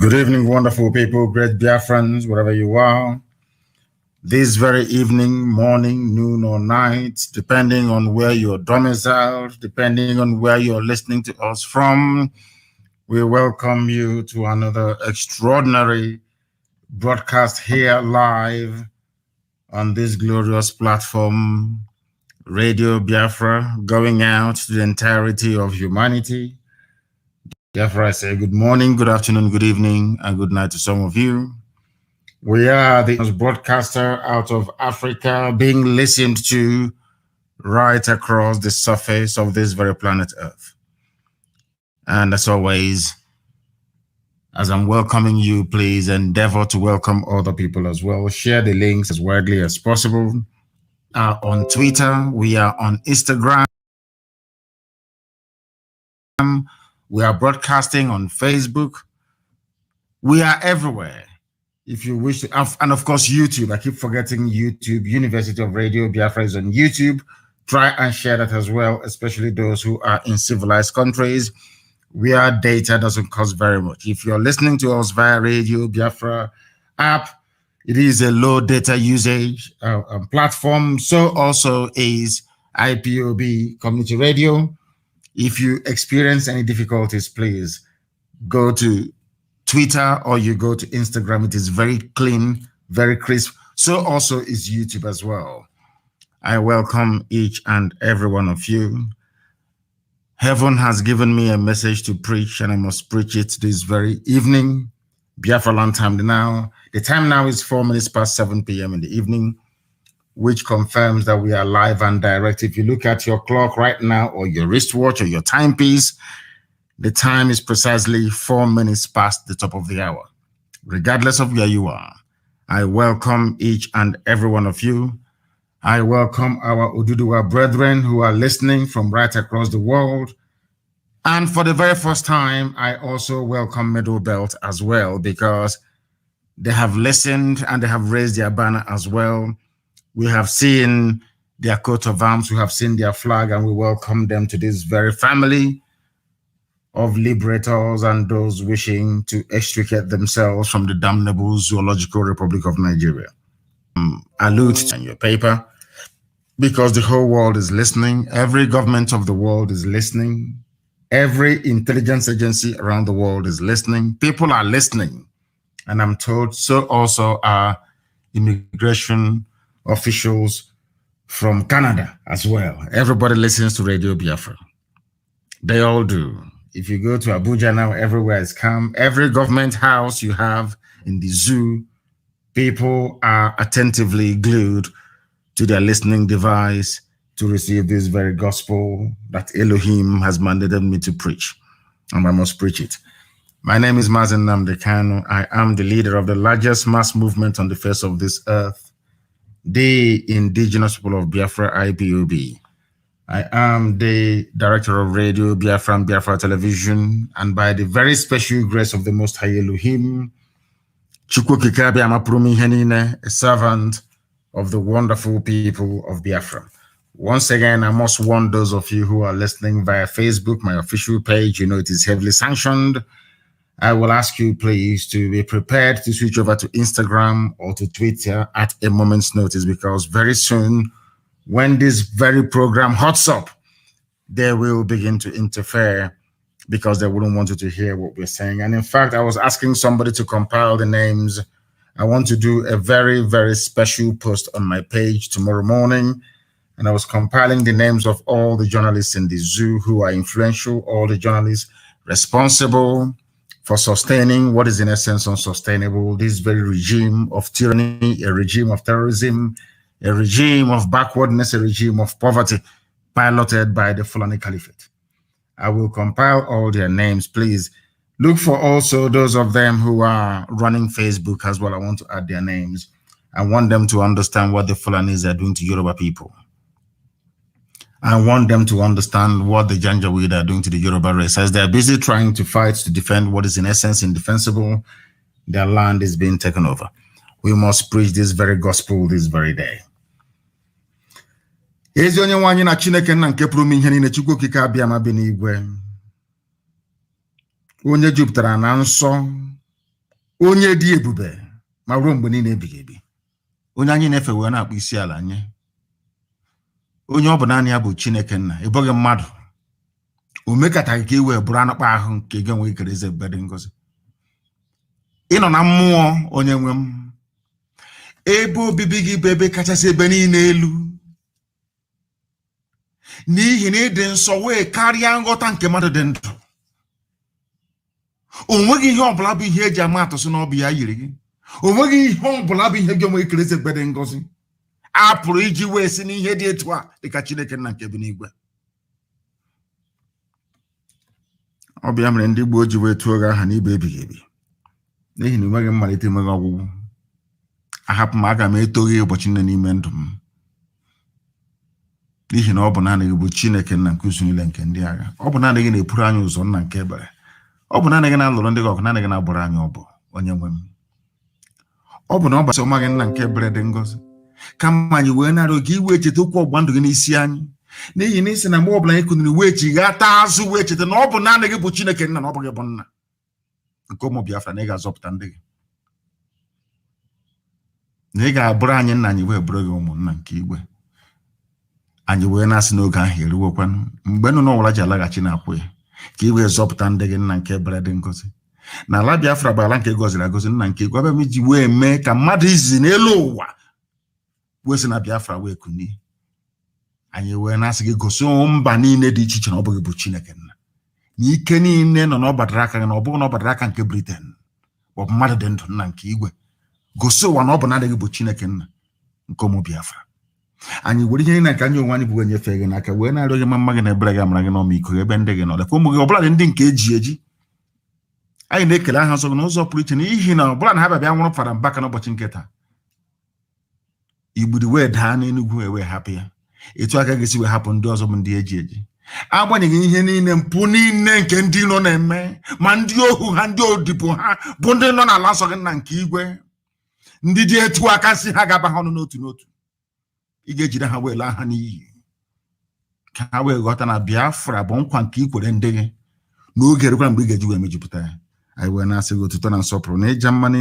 Good evening, wonderful people, great Biafrans, wherever you are. This very evening, morning, noon, or night, depending on where you're domiciled, depending on where you're listening to us from, we welcome you to another extraordinary broadcast here live on this glorious platform, Radio Biafra, going out to the entirety of humanity. Biafra, I say good morning, good afternoon, good evening, and good night to some of you. We are the broadcaster out of Africa being listened to right across the surface of this very planet Earth. And as always, as I'm welcoming you, please endeavor to welcome other people as well. Share the links as widely as possible. On Twitter, we are on Instagram. We are broadcasting on Facebook. We are everywhere. If you wish to, and of course, YouTube. I keep forgetting YouTube. University of Radio Biafra is on YouTube. Try and share that as well, especially those who are in civilized countries where data doesn't cost very much. If you're listening to us via Radio Biafra app, it is a low data usage platform. So also is IPOB Community Radio. If you experience any difficulties, please go to Twitter or you go to Instagram. It is very clean, very crisp. So also is YouTube as well. I welcome each and every one of you. Heaven has given me a message to preach, and I must preach it this very evening. Biafra land time now. The time now is 4 minutes past 7 p.m. in the evening, which confirms that we are live and direct. If you look at your clock right now, or your wristwatch, or your timepiece, the time is precisely 4 minutes past the top of the hour. Regardless of where you are, I welcome each and every one of you. I welcome our Oduduwa brethren who are listening from right across the world. And for the very first time, I also welcome Middle Belt as well, because they have listened and they have raised their banner as well. We have seen their coat of arms, we have seen their flag, and we welcome them to this very family of liberators and those wishing to extricate themselves from the damnable Zoological Republic of Nigeria. Allude in your paper, because the whole world is listening. Every government of the world is listening. Every intelligence agency around the world is listening. People are listening. And I'm told so also are immigration officials from Canada as well. Everybody listens to Radio Biafra. They all do. If you go to Abuja now, everywhere is calm. Every government house you have in the zoo, people are attentively glued to their listening device to receive this very gospel that Elohim has mandated me to preach. And I must preach it. My name is Mazi Nnamdi Kanu. I am the leader of the largest mass movement on the face of this earth, the indigenous people of Biafra, IPOB. I am the director of Radio Biafra Biafra Television, and by the very special grace of the Most High Elohim, a servant of the wonderful people of Biafra. Once again, I must warn those of you who are listening via Facebook, my official page, you know it is heavily sanctioned. I will ask you, please, to be prepared to switch over to Instagram or to Twitter at a moment's notice, because very soon, when this very program hots up, they will begin to interfere because they wouldn't want you to hear what we're saying. And in fact, I was asking somebody to compile the names. I want to do a very, very special post on my page tomorrow morning. And I was compiling the names of all the journalists in the zoo who are influential, all the journalists responsible for sustaining what is in essence unsustainable, this very regime of tyranny, a regime of terrorism, a regime of backwardness, a regime of poverty, piloted by the Fulani Caliphate. I will compile all their names. Please look for also those of them who are running Facebook as well. I want to add their names. I want them to understand what the Fulanis are doing to Yoruba people. I want them to understand what the Janjaweed are doing to the Yoruba race. As they're busy trying to fight to defend what is in essence indefensible, their land is being taken over. We must preach this very gospel this very day. Ezi onye nwanyi na Chineke nna nke pụrụ ihe niile Chukwu okike abịa ma bi n'igwe. Onye jupụtara na nsọ, onye dị ebube ma ruo mgbe niile ebighị ebi, onye anyị na-efe wee na-akpụ isi ala nye, onye ọ bụ naanị ya bụ Chineke nna, ịbụghị mmadụ. O mekataghị ka iwe bụrụ anụkpa ahụ nke gị enweghị ikere eze ebube dị ngọzi. Ị nọ na mmụọ onye nwe m, ebe obibi gị bụ ebe kachasị ebe niile elu, n'ihi na ịdị nsọ wee karịa nghọta nke mmadụ dị ndụ. O nweghị ihe ọbụla bụ ihe eji ama atụ sị na ọ bụ ya yiri gị. O nweghị ihe ọbụla bụ ihe gị enweghị ikere eze ebube dị ngọzi a pụrụ iji wee si n'ihe dị etu a dịka Chineke nna nke bi n'igwe. Ọ bụ ya mere ndị gboo ji wee tụọ gị aha n'ibe ebighị ebi, n'ihi na enweghị mmalite, enweghị ọgwụgwụ. Ahapụ m, aga m eto gị ụbọchị nne n'ime ndụ m, n'ihi na ọ bụ naanị gị bụ Chineke nna nke usu niile nke ndị agha. Ọ bụ naanị gị na-epuru anyị ụzọ nna nke ebere. Ọ bụ naanị gị na-alụrụ ndị gị ọgụ, naanị gị na-agbụrụ anyị ọbụ, onye nwe m. Ọ bụ na ọ gbasara ọma gị nna nke ebere dị ngọzi, kama anyị wee narịọ gị iwe cheta okwu ọgbụgba ndụ gị n'isi anyị, n'ihi na isi na mgbe ọbụla anyị kụniri wee chighata azụ wee cheta na ọ bụ naanị gị bụ Chineke nna, na ọ bụ gị bụ nna nke ụmụ Biafra, na ị ga-azọpụta ndị gị, na ị ga-abụrụ anyị nna, anyị wee bụrụ gị ụmụnna nke igwe. Anyị wee na-asị n'oge ahụ eruwekwanụ, mgbe nnụnụ ọwụla ji alaghachi na-akwụ ya, ka ị wee zọpụta ndị gị nna nke ebere dị ngọzi. Na ala Biafra bụ ala nke gọziri agọzi nna nke igwe, abịa m iji wee mee ka mmadụ izi n'elu ụwa wee si na Biafra wee kunie. Anyị wee na-asị gị gosi mba niile dị iche iche na ọ bụghị bụ Chineke nna, na ike niile nọ n'ọbadara aka gị, na ọ bụghị n'ọbadara aka nke Britain ma ọ bụ mmadụ dị ndụ nna nke igwe. Gosi ụwa na ọ bụ naanị gị bụ Chineke nna nke ụmụ Biafra. Anyị were ihe niile nke anyị onwe anyị bụ enyefe gị n'aka, wee na-arịọ gị ma mma gị na ebere gị, amara gị n'ọmịiko ebe ndị gị nọ, lekwa ụmụ gị ọbụla dị ndị nke eji eji. Anyị na-ekele aha nsọ gị n'ụzọ pụrụ iche, n'ihi na ọbụla na ha bịa nwụrụ fara mbaka n'ụbọchị nke taa, igburi wee daa n'Enugwu wee hapụ ya. Etu aka ga-esi wee hapụ ndị ọzọ bụ ndị eji eji. Agbanyeghị ihe niile mpụ niile nke ndị nọ na-eme, ma ndị ohu ha, ndị odibo ha, bụ ndị nọ n'ala nsọ gị nna nke igwe, ndị dị etu aka si ha ga-aba ha ọnụ n'otu n'otu. Ị ga-ejide ha wee laa ha n'iyi, ka ha wee ghọta na Biafra bụ nkwa nke ikwere ndị gị, n'oge erukwara mgbe ị ga-eji wee mejupụta ya. Anyị wee na-asị gị otuto na nsọpụrụ na ịja mma niile